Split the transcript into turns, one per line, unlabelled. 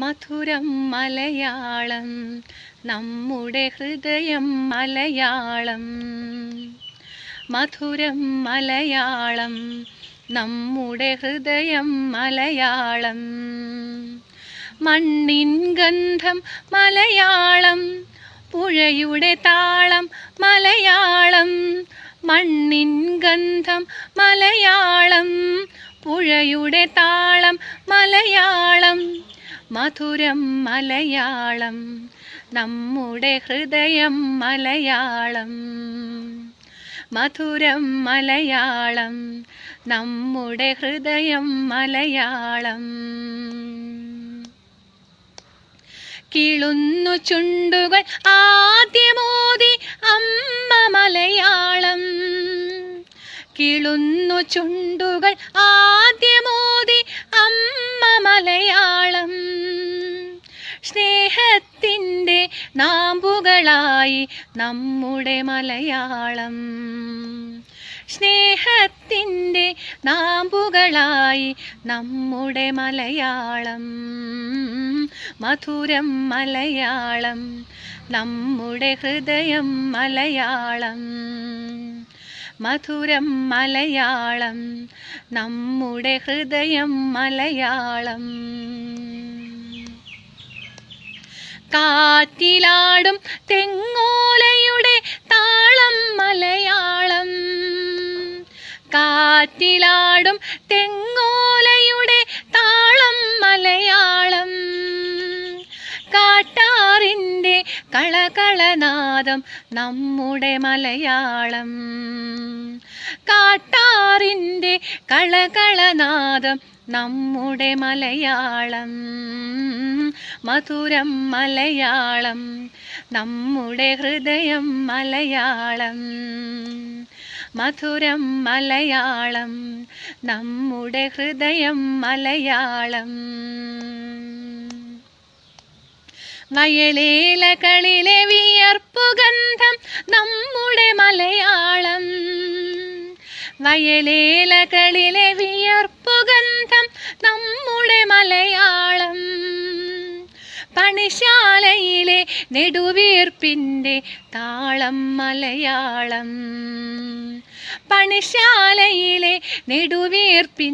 മധുരം മലയാളം നമ്മുടെ ഹൃദയം മലയാളം. മധുരം മലയാളം നമ്മുടെ ഹൃദയം മലയാളം. മണ്ണിൻ ഗന്ധം മലയാളം, പുഴയുടെ താളം മലയാളം. മണ്ണിൻ ഗന്ധം മലയാളം, പുഴയുടെ താളം മലയാളം. മധുരം മലയാളം നമ്മുടെ ഹൃദയം മലയാളം. മധുരം മലയാളം നമ്മുടെ ഹൃദയം മലയാളം. കിളുന്നു ചുണ്ടുകൾ ആദ്യമോതി അമ്മ മലയാളം. കിളുന്നു ചുണ്ടുകൾ ആദ്യമോതി അമ്മ മലയാളം. സ്നേഹത്തിൻ്റെ നാമ്പുകളായി നമ്മുടെ മലയാളം. സ്നേഹത്തിൻ്റെ നാമ്പുകളായി നമ്മുടെ മലയാളം. മധുരം മലയാളം നമ്മുടെ ഹൃദയം മലയാളം. മധുരം മലയാളം നമ്മുടെ ഹൃദയം മലയാളം. കാറ്റിലാടും തെങ്ങോലയുടെ താളം മലയാളം. കാറ്റിലാടും തെങ്ങോലയുടെ താളം മലയാളം. കാട്ടാറിൻ്റെ കളകളനാദം നമ്മുടെ മലയാളം. കാട്ടാറിൻ്റെ കളകളനാദം നമ്മുടെ മലയാളം. മധുരം മലയാളം നമ്മുടെ ഹൃദയം മലയാളം. മധുരം മലയാളം നമ്മുടെ ഹൃദയം മലയാളം. വയലേലകളിലെ വിയർപ്പുഗന്ധം നമ്മുടെ മലയാളം. വയലേലകളിലെ വിയർപ്പുഗന്ധം നമ്മുടെ മലയാളം. പണിശാലയിലെ നെടുവീർപ്പിൻ്റെ താളം മലയാളം. പണിശാലയിലെ നെടുവീർപ്പിൻ